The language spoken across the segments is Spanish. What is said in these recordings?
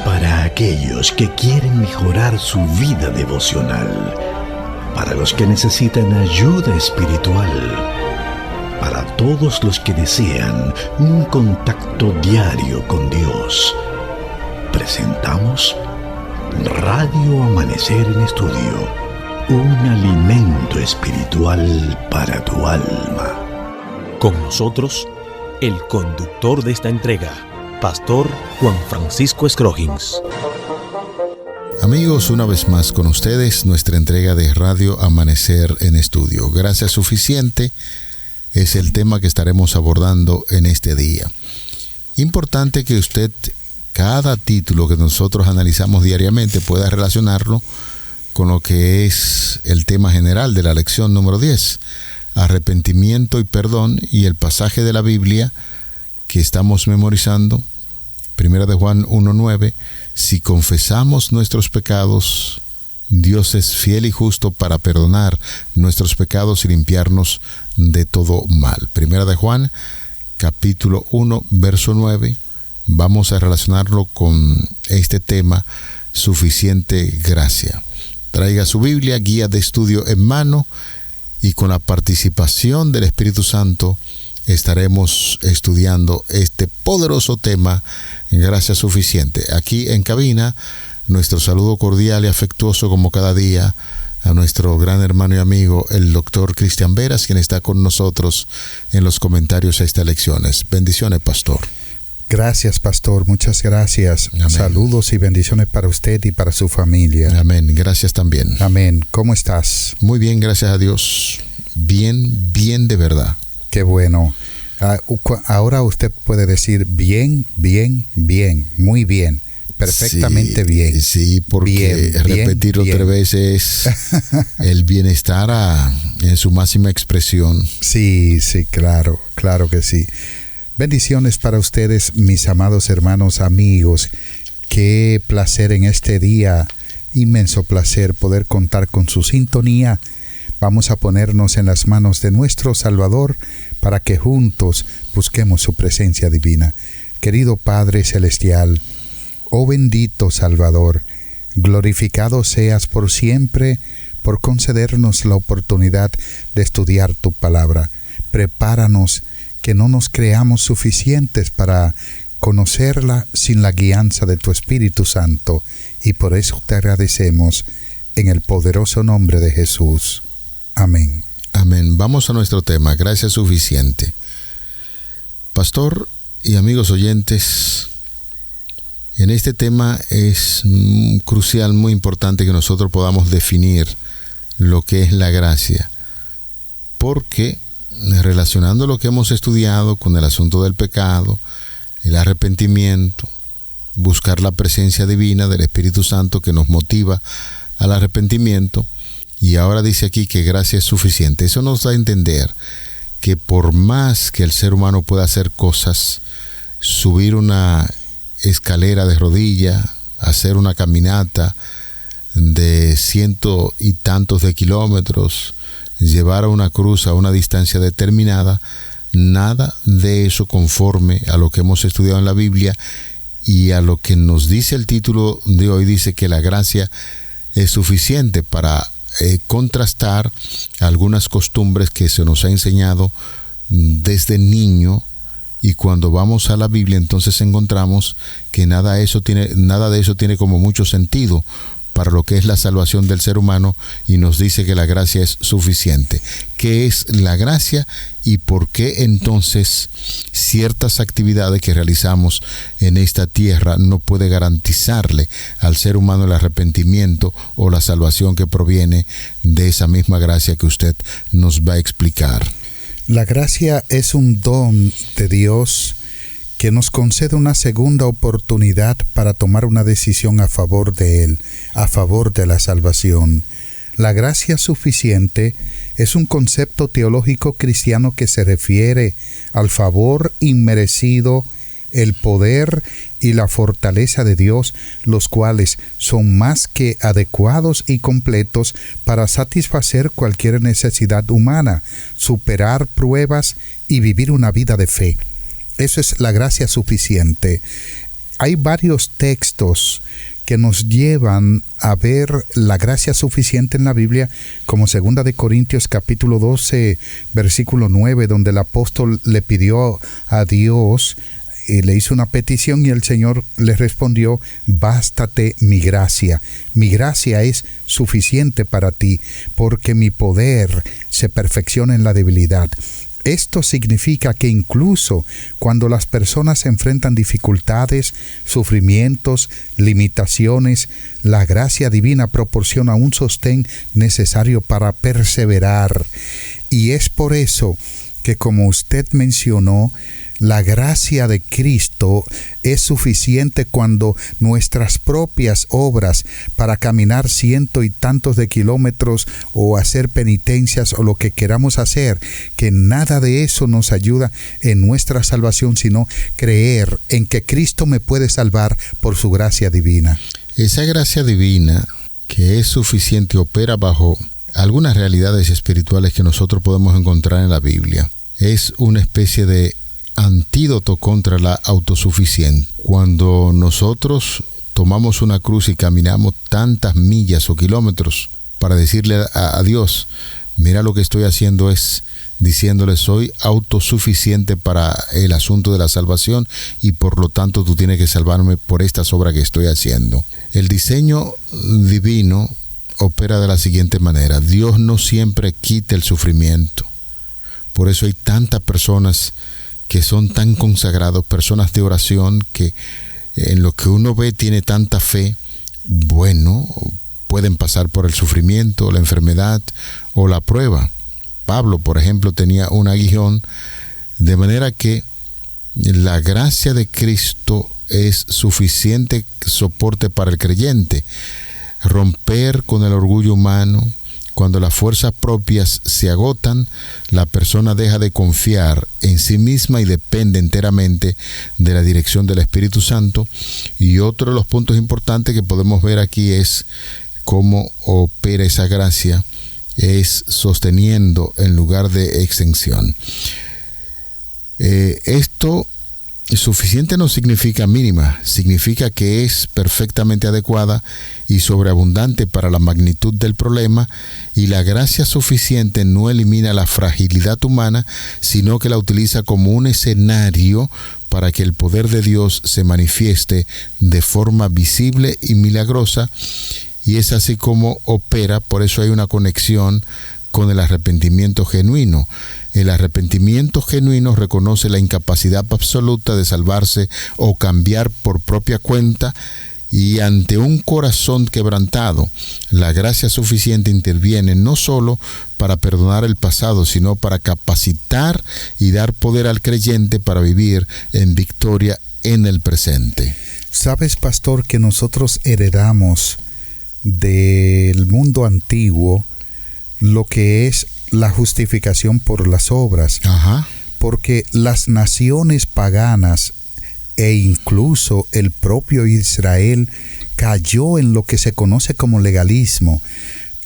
Para aquellos que quieren mejorar su vida devocional, para los que necesitan ayuda espiritual, para todos los que desean un contacto diario con Dios, presentamos Radio Amanecer en Estudio, un alimento espiritual para tu alma. Con nosotros, el conductor de esta entrega, Pastor Juan Francisco Scroggins. Amigos, una vez más con ustedes, nuestra entrega de Radio Amanecer en Estudio. Gracia suficiente es el tema que estaremos abordando en este día. Importante que usted, cada título que nosotros analizamos diariamente, pueda relacionarlo con lo que es el tema general de la lección número 10, arrepentimiento y perdón, y el pasaje de la Biblia que estamos memorizando, 1 de Juan 1:9, si confesamos nuestros pecados, Dios es fiel y justo para perdonar nuestros pecados y limpiarnos de todo mal. 1 de Juan, capítulo 1, verso 9, vamos a relacionarlo con este tema, suficiente gracia. Traiga su Biblia, guía de estudio en mano, y con la participación del Espíritu Santo estaremos estudiando este poderoso tema, gracia suficiente. Aquí en cabina, nuestro saludo cordial y afectuoso como cada día a nuestro gran hermano y amigo, el doctor Cristian Veras, quien está con nosotros en los comentarios a estas lecciones. Bendiciones, pastor. Gracias, pastor. Muchas gracias. Amén. Saludos y bendiciones para usted y para su familia. Amén. Gracias también. Amén. ¿Cómo estás? Muy bien, gracias a Dios. Bien, bien de verdad. Qué bueno. Ahora usted puede decir bien, bien, bien, muy bien, perfectamente sí, bien. Sí, porque bien, repetirlo bien. 3 veces es el bienestar en su máxima expresión. Sí, claro que sí. Bendiciones para ustedes, mis amados hermanos, amigos. Qué placer en este día, inmenso placer poder contar con su sintonía. Vamos a ponernos en las manos de nuestro Salvador para que juntos busquemos su presencia divina. Querido Padre Celestial, oh bendito Salvador, glorificado seas por siempre por concedernos la oportunidad de estudiar tu palabra. Prepáranos que no nos creamos suficientes para conocerla sin la guianza de tu Espíritu Santo, y por eso te agradecemos en el poderoso nombre de Jesús. Amén. Amén. Vamos a nuestro tema, gracia suficiente. Pastor y amigos oyentes, en este tema es crucial, muy importante que nosotros podamos definir lo que es la gracia, porque relacionando lo que hemos estudiado con el asunto del pecado, el arrepentimiento, buscar la presencia divina del Espíritu Santo que nos motiva al arrepentimiento, y ahora dice aquí que gracia es suficiente. Eso nos da a entender que por más que el ser humano pueda hacer cosas, subir una escalera de rodilla, hacer una caminata de 100 y tantos de kilómetros, llevar a una cruz a una distancia determinada, nada de eso conforme a lo que hemos estudiado en la Biblia y a lo que nos dice el título de hoy. Dice que la gracia es suficiente para contrastar algunas costumbres que se nos ha enseñado desde niño, y cuando vamos a la Biblia entonces encontramos que nada de eso tiene como mucho sentido para lo que es la salvación del ser humano, y nos dice que la gracia es suficiente. ¿Qué es la gracia y por qué entonces ciertas actividades que realizamos en esta tierra no puede garantizarle al ser humano el arrepentimiento o la salvación que proviene de esa misma gracia que usted nos va a explicar? La gracia es un don de Dios que nos concede una segunda oportunidad para tomar una decisión a favor de Él, a favor de la salvación. La gracia suficiente es un concepto teológico cristiano que se refiere al favor inmerecido, el poder y la fortaleza de Dios, los cuales son más que adecuados y completos para satisfacer cualquier necesidad humana, superar pruebas y vivir una vida de fe. Eso es la gracia suficiente. hay varios textos que nos llevan a ver la gracia suficiente en la Biblia, como 2 de Corintios capítulo 12, versículo 9, donde el apóstol le pidió a Dios, le hizo una petición y el Señor le respondió: bástate mi gracia es suficiente para ti, porque mi poder se perfecciona en la debilidad. Esto significa que incluso cuando las personas enfrentan dificultades, sufrimientos, limitaciones, la gracia divina proporciona un sostén necesario para perseverar. Y es por eso que, como usted mencionó, la gracia de Cristo es suficiente cuando nuestras propias obras para caminar cientos y tantos de kilómetros o hacer penitencias o lo que queramos hacer, que nada de eso nos ayuda en nuestra salvación, sino creer en que Cristo me puede salvar por su gracia divina. Esa gracia divina, que es suficiente, opera bajo algunas realidades espirituales que nosotros podemos encontrar en la Biblia. Es una especie de antídoto contra la autosuficiencia. Cuando nosotros tomamos una cruz y caminamos tantas millas o kilómetros para decirle a Dios: mira, lo que estoy haciendo es diciéndole, soy autosuficiente para el asunto de la salvación y por lo tanto tú tienes que salvarme por estas obras que estoy haciendo. El diseño divino opera de la siguiente manera: Dios no siempre quita el sufrimiento. Por eso hay tantas personas que son tan consagrados, personas de oración, que en lo que uno ve tiene tanta fe. Bueno, pueden pasar por el sufrimiento, la enfermedad o la prueba. Pablo, por ejemplo, tenía un aguijón, de manera que la gracia de Cristo es suficiente soporte para el creyente. Romper con el orgullo humano. Cuando las fuerzas propias se agotan, la persona deja de confiar en sí misma y depende enteramente de la dirección del Espíritu Santo. Y otro de los puntos importantes que podemos ver aquí es cómo opera esa gracia, es sosteniendo en lugar de exención. Esto suficiente no significa mínima, significa que es perfectamente adecuada y sobreabundante para la magnitud del problema, y la gracia suficiente no elimina la fragilidad humana, sino que la utiliza como un escenario para que el poder de Dios se manifieste de forma visible y milagrosa, y es así como opera. Por eso hay una conexión con el arrepentimiento genuino. El arrepentimiento genuino reconoce la incapacidad absoluta de salvarse o cambiar por propia cuenta, y ante un corazón quebrantado, la gracia suficiente interviene no solo para perdonar el pasado, sino para capacitar y dar poder al creyente para vivir en victoria en el presente. ¿Sabes, pastor, que nosotros heredamos del mundo antiguo lo que es la justificación por las obras? Ajá. Porque las naciones paganas e incluso el propio Israel cayó en lo que se conoce como legalismo.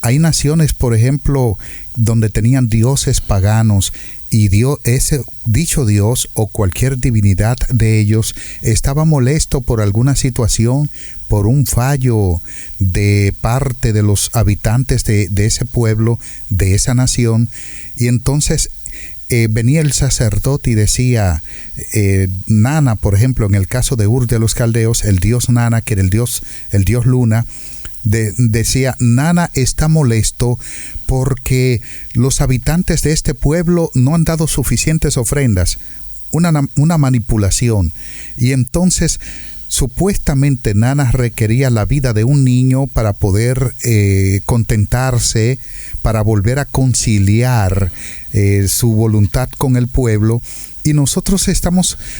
Hay naciones, por ejemplo, donde tenían dioses paganos, y ese dicho Dios o cualquier divinidad de ellos estaba molesto por alguna situación, por un fallo de parte de los habitantes de ese pueblo, de esa nación, y entonces venía el sacerdote y decía, Nana, por ejemplo, en el caso de Ur de los Caldeos, el dios Nana, que era el dios Luna, decía, Nana está molesto porque los habitantes de este pueblo no han dado suficientes ofrendas, una manipulación. Y entonces supuestamente Nana requería la vida de un niño para poder contentarse, para volver a conciliar su voluntad con el pueblo. Y nosotros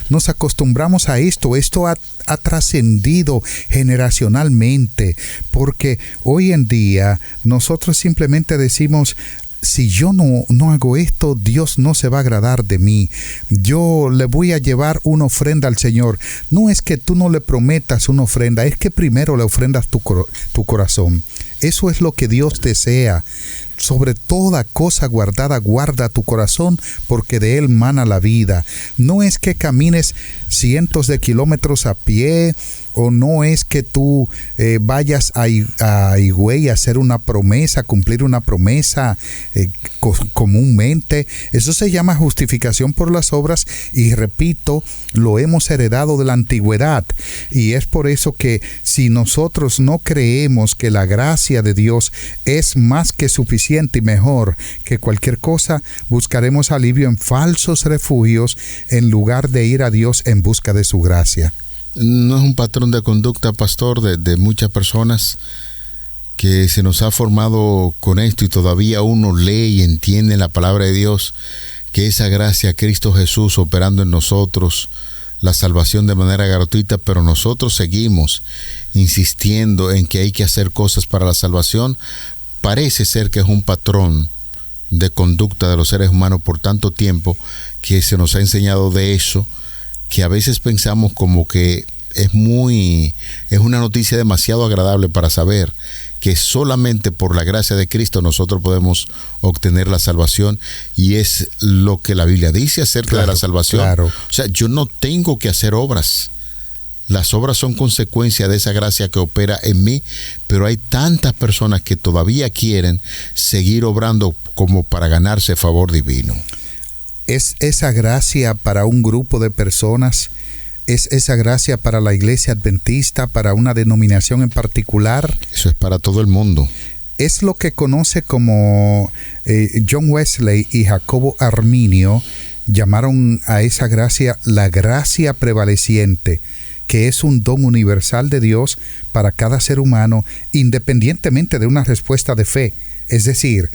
nos acostumbramos a esto. Esto ha trascendido generacionalmente, porque hoy en día nosotros simplemente decimos, si yo no hago esto, Dios no se va a agradar de mí. Yo le voy a llevar una ofrenda al Señor. No es que tú no le prometas una ofrenda, es que primero le ofrendas tu corazón. Eso es lo que Dios desea. sobre toda cosa guardada, guarda tu corazón, porque de él mana la vida. No es que camines cientos de kilómetros a pie, o no es que tú vayas a Higüey a hacer una promesa, cumplir una promesa comúnmente. Eso se llama justificación por las obras, y repito, lo hemos heredado de la antigüedad. Y es por eso que si nosotros no creemos que la gracia de Dios es más que suficiente y mejor que cualquier cosa, buscaremos alivio en falsos refugios en lugar de ir a Dios en busca de su gracia. No es un patrón de conducta, pastor, de muchas personas que se nos ha formado con esto, y todavía uno lee y entiende en la palabra de Dios que esa gracia, Cristo Jesús operando en nosotros, la salvación de manera gratuita, pero nosotros seguimos insistiendo en que hay que hacer cosas para la salvación. Parece ser que es un patrón de conducta de los seres humanos por tanto tiempo que se nos ha enseñado de eso, que a veces pensamos como que es una noticia demasiado agradable para saber que solamente por la gracia de Cristo nosotros podemos obtener la salvación, y es lo que la Biblia dice acerca de la salvación. Claro. O sea, yo no tengo que hacer obras. Las obras son consecuencia de esa gracia que opera en mí, pero hay tantas personas que todavía quieren seguir obrando como para ganarse favor divino. ¿Es esa gracia para un grupo de personas? ¿Es esa gracia para la iglesia adventista, para una denominación en particular? Eso es para todo el mundo. Es lo que conoce como John Wesley y Jacobo Arminio llamaron a esa gracia la gracia prevaleciente, que es un don universal de Dios para cada ser humano, independientemente de una respuesta de fe. Es decir,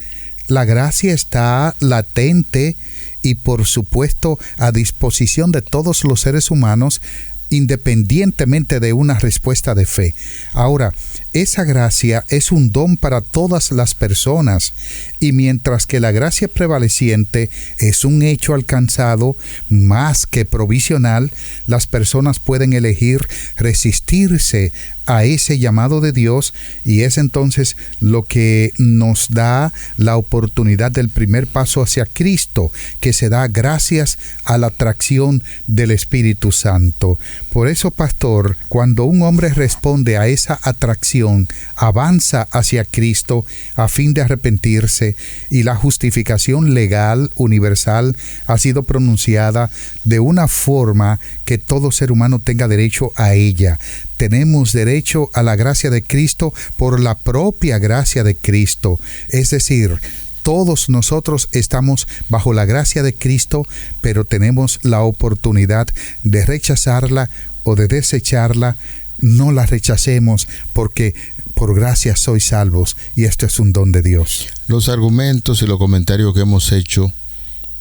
la gracia está latente y por supuesto a disposición de todos los seres humanos, independientemente de una respuesta de fe. Ahora, esa gracia es un don para todas las personas, y mientras que la gracia prevaleciente es un hecho alcanzado más que provisional, las personas pueden elegir resistirse a ese llamado de Dios, y es entonces lo que nos da la oportunidad del primer paso hacia Cristo, que se da gracias a la atracción del Espíritu Santo. Por eso, pastor, cuando un hombre responde a esa atracción, avanza hacia Cristo a fin de arrepentirse, y la justificación legal universal ha sido pronunciada de una forma que todo ser humano tenga derecho a ella. Tenemos derecho a la gracia de Cristo por la propia gracia de Cristo. Es decir, todos nosotros estamos bajo la gracia de Cristo, pero tenemos la oportunidad de rechazarla o de desecharla. No la rechacemos, porque por gracia sois salvos, y esto es un don de Dios. Los argumentos y los comentarios que hemos hecho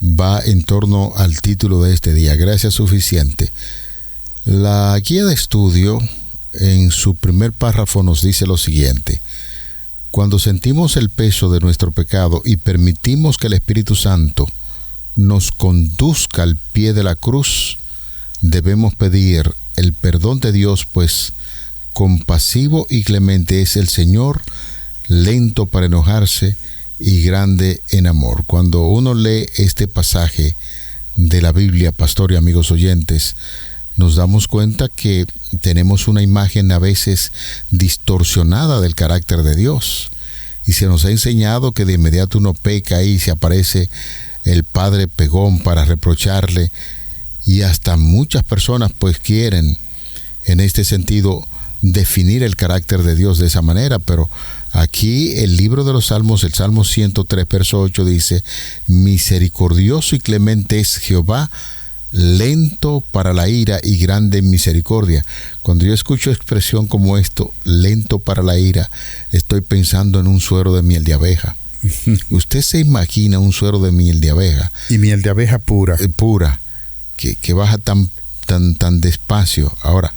va en torno al título de este día, Gracia Suficiente. La guía de estudio en su primer párrafo nos dice lo siguiente: cuando sentimos el peso de nuestro pecado y permitimos que el Espíritu Santo nos conduzca al pie de la cruz, debemos pedir el perdón de Dios, pues compasivo y clemente es el Señor, lento para enojarse y grande en amor. Cuando uno lee este pasaje de la Biblia, pastor y amigos oyentes, nos damos cuenta que tenemos una imagen a veces distorsionada del carácter de Dios, y se nos ha enseñado que de inmediato uno peca y se aparece el padre pegón para reprocharle, y hasta muchas personas pues quieren en este sentido definir el carácter de Dios de esa manera. Pero aquí el libro de los Salmos, el Salmo 103, verso 8 dice: misericordioso y clemente es Jehová, lento para la ira y grande en misericordia. Cuando yo escucho expresión como esto, lento para la ira, estoy pensando en un suero de miel de abeja. Usted se imagina un suero de miel de abeja. Y miel de abeja pura. Pura, que baja tan despacio. Ahora,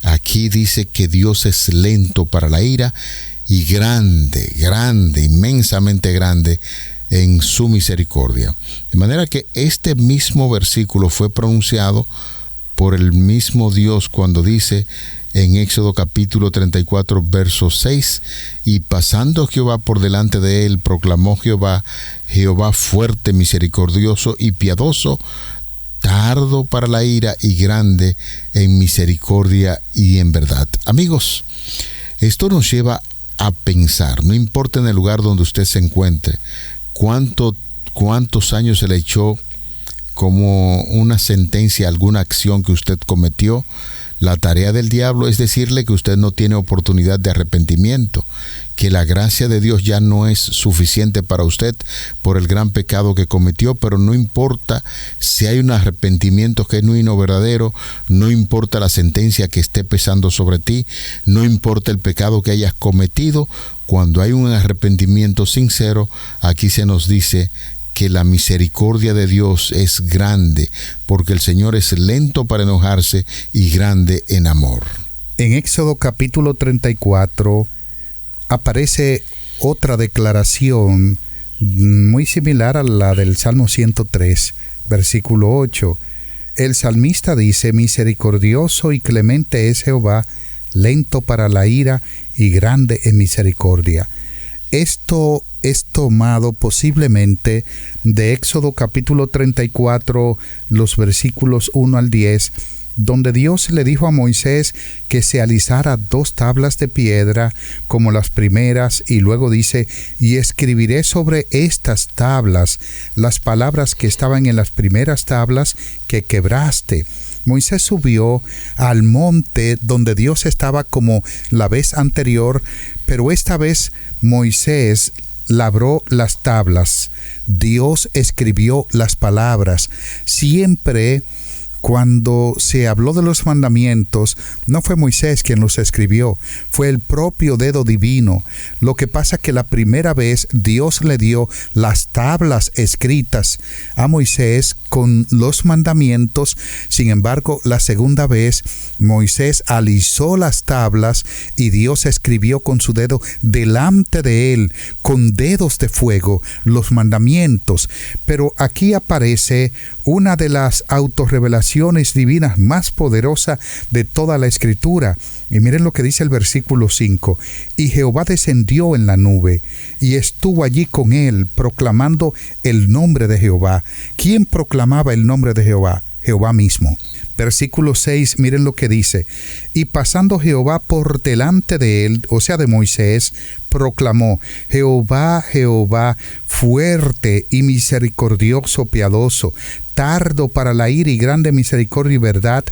aquí dice que Dios es lento para la ira y grande, inmensamente grande en su misericordia. De manera que este mismo versículo fue pronunciado por el mismo Dios cuando dice en Éxodo capítulo 34, verso 6, y pasando Jehová por delante de él, proclamó Jehová fuerte, misericordioso y piadoso, tardo para la ira y grande en misericordia y en verdad. Amigos, esto nos lleva a pensar, no importa en el lugar donde usted se encuentre, cuántos años se le echó como una sentencia a alguna acción que usted cometió. La tarea del diablo es decirle que usted no tiene oportunidad de arrepentimiento, que la gracia de Dios ya no es suficiente para usted por el gran pecado que cometió, pero no importa si hay un arrepentimiento genuino, verdadero, no importa la sentencia que esté pesando sobre ti, no importa el pecado que hayas cometido, cuando hay un arrepentimiento sincero, aquí se nos dice que la misericordia de Dios es grande, porque el Señor es lento para enojarse y grande en amor. En Éxodo capítulo 34 aparece otra declaración muy similar a la del Salmo 103, versículo 8. El salmista dice: misericordioso y clemente es Jehová, lento para la ira y grande en misericordia. Esto es tomado posiblemente de Éxodo capítulo 34, los versículos 1 al 10, donde Dios le dijo a Moisés que se alisara 2 tablas de piedra como las primeras, y luego dice: y escribiré sobre estas tablas las palabras que estaban en las primeras tablas que quebraste. Moisés subió al monte donde Dios estaba como la vez anterior, pero esta vez Moisés labró las tablas. Dios escribió las palabras. Siempre cuando se habló de los mandamientos, no fue Moisés quien los escribió, fue el propio dedo divino. Lo que pasa que la primera vez Dios le dio las tablas escritas a Moisés con los mandamientos. Sin embargo, la segunda vez Moisés alisó las tablas y Dios escribió con su dedo delante de él, con dedos de fuego, los mandamientos. Pero aquí aparece una de las autorrevelaciones divinas más poderosas de toda la Escritura. Y miren lo que dice el versículo 5. Y Jehová descendió en la nube, y estuvo allí con él, proclamando el nombre de Jehová. ¿Quién proclamaba el nombre de Jehová? Jehová mismo. Versículo 6, miren lo que dice: y pasando Jehová por delante de él, o sea de Moisés, proclamó: Jehová, Jehová, fuerte y misericordioso, piadoso, tardo para la ira y grande misericordia y verdad,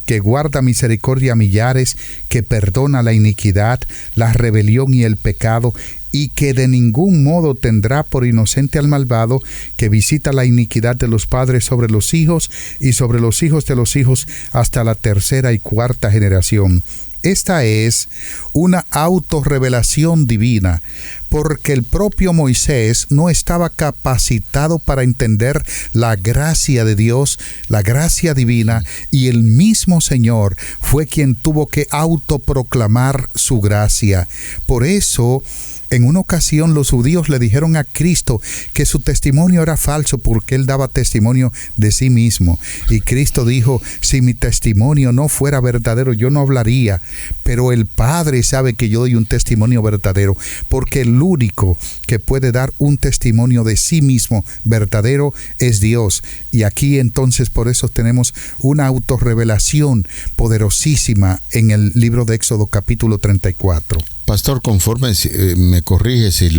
que guarda misericordia a millares, que perdona la iniquidad, la rebelión y el pecado, y que de ningún modo tendrá por inocente al malvado, que visita la iniquidad de los padres sobre los hijos y sobre los hijos de los hijos hasta la 3ª y 4ª generación. Esta es una autorrevelación divina, porque el propio Moisés no estaba capacitado para entender la gracia de Dios, la gracia divina, y el mismo Señor fue quien tuvo que autoproclamar su gracia. Por eso, en una ocasión los judíos le dijeron a Cristo que su testimonio era falso porque él daba testimonio de sí mismo. Y Cristo dijo: si mi testimonio no fuera verdadero, yo no hablaría. Pero el Padre sabe que yo doy un testimonio verdadero, porque el único que puede dar un testimonio de sí mismo verdadero es Dios. Y aquí entonces por eso tenemos una autorrevelación poderosísima en el libro de Éxodo capítulo 34. Pastor, conforme me corrige si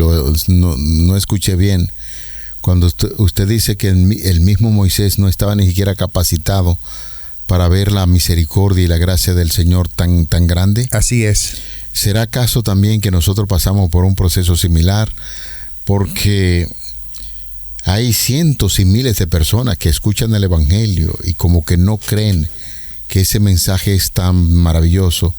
no escuché bien, cuando usted dice que el mismo Moisés no estaba ni siquiera capacitado para ver la misericordia y la gracia del Señor tan grande. Así es. ¿Será acaso también que nosotros pasamos por un proceso similar? Porque hay cientos y miles de personas que escuchan el Evangelio y como que no creen que ese mensaje es tan maravilloso.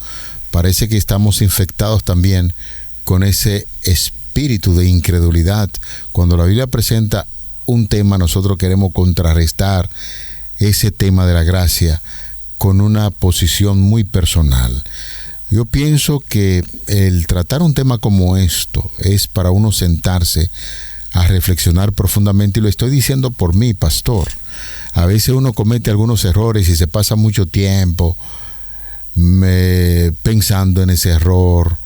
Parece que estamos infectados también con ese espíritu de incredulidad. Cuando la Biblia presenta un tema, nosotros queremos contrarrestar ese tema de la gracia con una posición muy personal. Yo pienso que el tratar un tema como esto es para uno sentarse a reflexionar profundamente, y lo estoy diciendo por mí, pastor. A veces uno comete algunos errores y se pasa mucho tiempo pensando en ese error,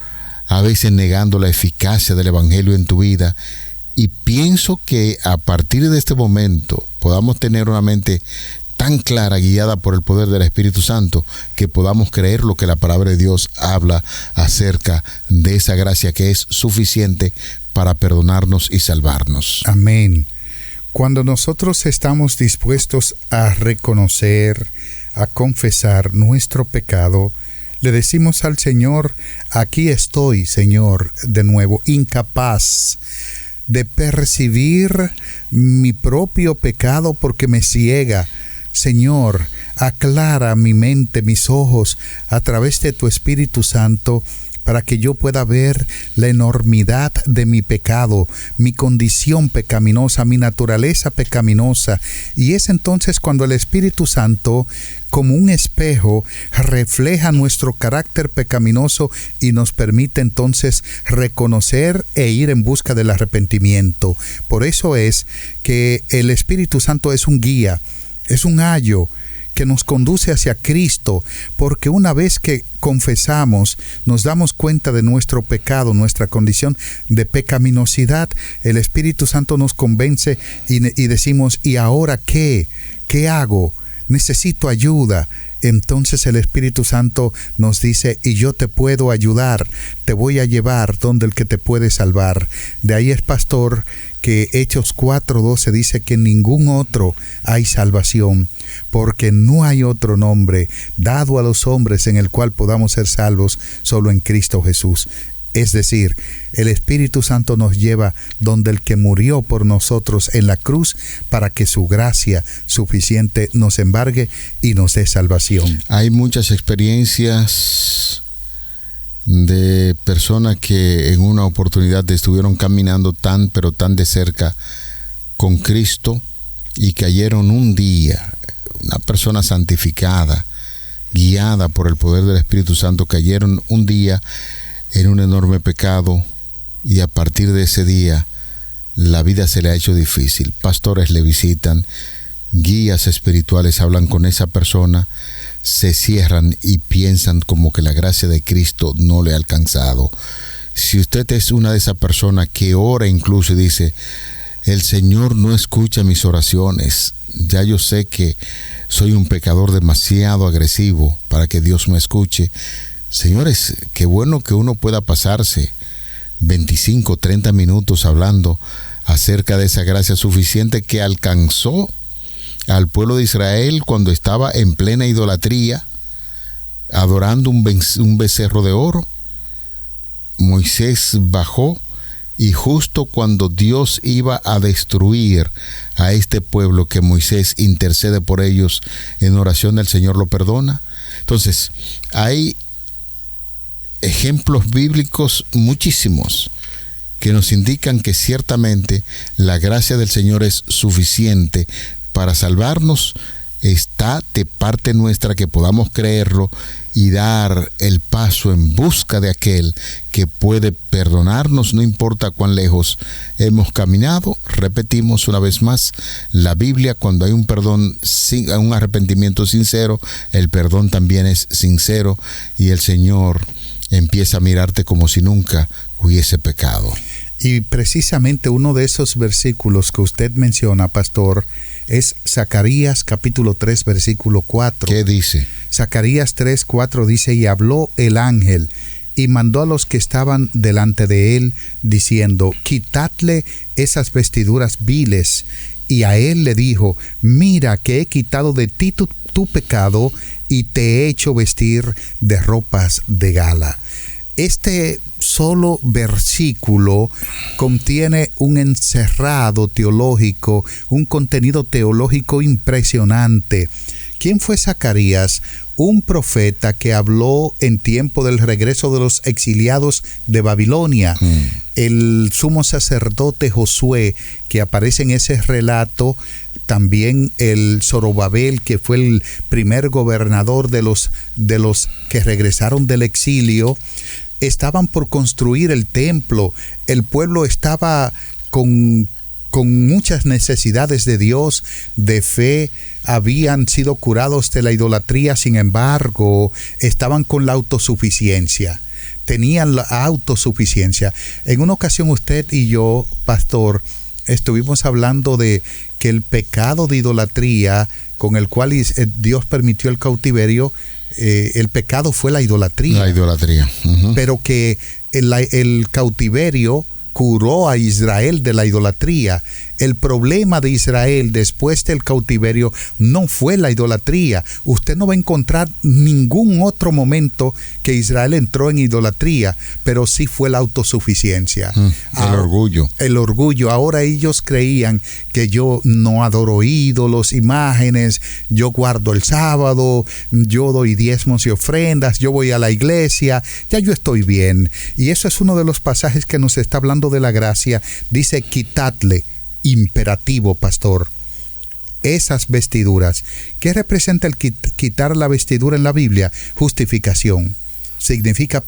a veces negando la eficacia del Evangelio en tu vida. Y pienso que a partir de este momento podamos tener una mente tan clara, guiada por el poder del Espíritu Santo, que podamos creer lo que la palabra de Dios habla acerca de esa gracia que es suficiente para perdonarnos y salvarnos. Amén. Cuando nosotros estamos dispuestos a reconocer, a confesar nuestro pecado, le decimos al Señor: aquí estoy, Señor, de nuevo, incapaz de percibir mi propio pecado porque me ciega. Señor, aclara mi mente, mis ojos, a través de tu Espíritu Santo, para que yo pueda ver la enormidad de mi pecado, mi condición pecaminosa, mi naturaleza pecaminosa. Y es entonces cuando el Espíritu Santo, como un espejo, refleja nuestro carácter pecaminoso y nos permite entonces reconocer e ir en busca del arrepentimiento. Por eso es que el Espíritu Santo es un guía, es un ayo que nos conduce hacia Cristo, porque una vez que confesamos, nos damos cuenta de nuestro pecado, nuestra condición de pecaminosidad, el Espíritu Santo nos convence y decimos: ¿y ahora qué? ¿Qué hago? Necesito ayuda. Entonces el Espíritu Santo nos dice: y yo te puedo ayudar, te voy a llevar donde el que te puede salvar. De ahí es, pastor, que Hechos 4:12 dice que en ningún otro hay salvación, porque no hay otro nombre dado a los hombres en el cual podamos ser salvos, solo en Cristo Jesús. Es decir, el Espíritu Santo nos lleva donde el que murió por nosotros en la cruz, para que su gracia suficiente nos embargue y nos dé salvación. Hay muchas experiencias de personas que en una oportunidad estuvieron caminando pero tan de cerca con Cristo, y cayeron un día. Una persona santificada, guiada por el poder del Espíritu Santo, cayeron un día en un enorme pecado, y a partir de ese día la vida se le ha hecho difícil. Pastores le visitan, guías espirituales hablan con esa persona, se cierran y piensan como que la gracia de Cristo no le ha alcanzado. Si usted es una de esas personas que ora incluso y dice: el Señor no escucha mis oraciones, ya yo sé que soy un pecador demasiado agresivo para que Dios me escuche. Señores, qué bueno que uno pueda pasarse 25, 30 minutos hablando acerca de esa gracia suficiente que alcanzó al pueblo de Israel cuando estaba en plena idolatría, adorando un becerro de oro. Moisés bajó, y justo cuando Dios iba a destruir a este pueblo, que Moisés intercede por ellos en oración, el Señor lo perdona. Entonces, hay ejemplos bíblicos muchísimos que nos indican que ciertamente la gracia del Señor es suficiente para salvarnos. Está de parte nuestra que podamos creerlo y dar el paso en busca de aquel que puede perdonarnos, no importa cuán lejos hemos caminado. Repetimos una vez más, la Biblia, cuando hay un perdón, un arrepentimiento sincero, el perdón también es sincero, y el Señor empieza a mirarte como si nunca hubiese pecado. Y precisamente uno de esos versículos que usted menciona, pastor, es Zacarías capítulo 3, versículo 4. ¿Qué dice? Zacarías 3, 4 dice: y habló el ángel, y mandó a los que estaban delante de él, diciendo: quitadle esas vestiduras viles. Y a él le dijo: mira que he quitado de ti tu pecado, y te he hecho vestir de ropas de gala. Este solo versículo contiene un encerrado teológico, un contenido teológico impresionante. ¿Quién fue Zacarías? Un profeta que habló en tiempo del regreso de los exiliados de Babilonia. El sumo sacerdote Josué, que aparece en ese relato, también el Zorobabel, que fue el primer gobernador de los que regresaron del exilio, estaban por construir el templo. El pueblo estaba con con muchas necesidades de Dios, de fe, habían sido curados de la idolatría, sin embargo, estaban con la autosuficiencia. Tenían la autosuficiencia. En una ocasión usted y yo, pastor, estuvimos hablando de que el pecado de idolatría con el cual Dios permitió el cautiverio, el pecado fue la idolatría. La idolatría. Uh-huh. Pero que el cautiverio curó a Israel de la idolatría. El problema de Israel después del cautiverio no fue la idolatría. Usted no va a encontrar ningún otro momento que Israel entró en idolatría, pero sí fue la autosuficiencia. Orgullo. El orgullo. Ahora ellos creían que yo no adoro ídolos, imágenes, yo guardo el sábado, yo doy diezmos y ofrendas, yo voy a la iglesia, ya yo estoy bien. Y eso es uno de los pasajes que nos está hablando de la gracia. Dice, quitadle. Imperativo, pastor, esas vestiduras. ¿Qué representa el quitar la vestidura en la Biblia? Justificación. Significa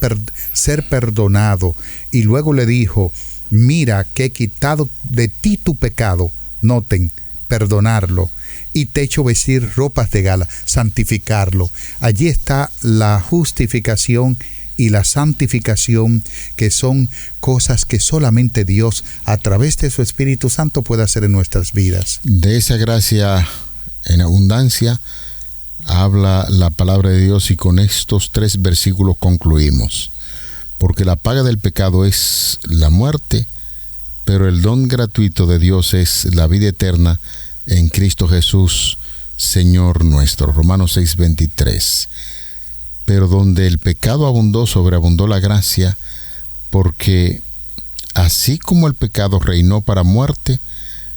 ser perdonado. Y luego le dijo, mira que he quitado de ti tu pecado. Noten, perdonarlo. Y te he hecho vestir ropas de gala, santificarlo. Allí está la justificación y la santificación, que son cosas que solamente Dios, a través de su Espíritu Santo, puede hacer en nuestras vidas. De esa gracia en abundancia habla la palabra de Dios, y con estos 3 versículos concluimos. Porque la paga del pecado es la muerte, pero el don gratuito de Dios es la vida eterna en Cristo Jesús, Señor nuestro. Romanos 6:23. Pero donde el pecado abundó, sobreabundó la gracia, porque así como el pecado reinó para muerte,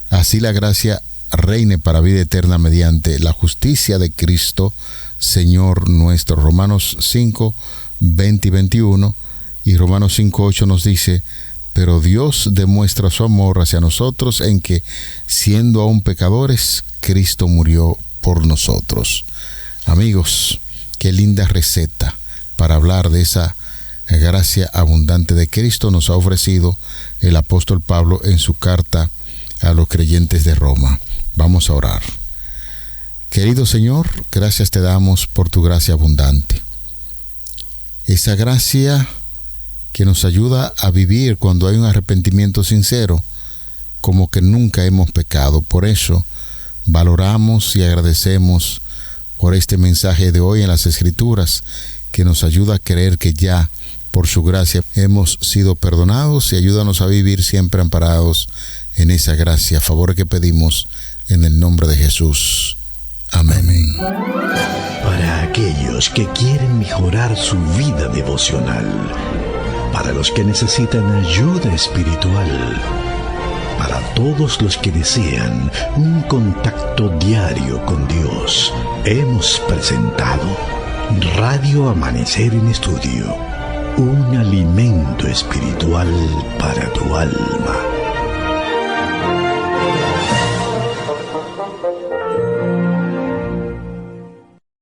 así la gracia reine para vida eterna mediante la justicia de Cristo, Señor nuestro. Romanos 5:20 y 21, y Romanos 5:8 nos dice, pero Dios demuestra su amor hacia nosotros en que, siendo aún pecadores, Cristo murió por nosotros. Amigos, qué linda receta para hablar de esa gracia abundante de Cristo nos ha ofrecido el apóstol Pablo en su carta a los creyentes de Roma. Vamos a orar. Querido Señor, gracias te damos por tu gracia abundante. Esa gracia que nos ayuda a vivir cuando hay un arrepentimiento sincero, como que nunca hemos pecado. Por eso valoramos y agradecemos por este mensaje de hoy en las Escrituras, que nos ayuda a creer que ya por su gracia hemos sido perdonados, y ayúdanos a vivir siempre amparados en esa gracia. Favor que pedimos en el nombre de Jesús. Amén. Para aquellos que quieren mejorar su vida devocional, para los que necesitan ayuda espiritual, para todos los que desean un contacto diario con Dios, hemos presentado Radio Amanecer en Estudio, un alimento espiritual para tu alma.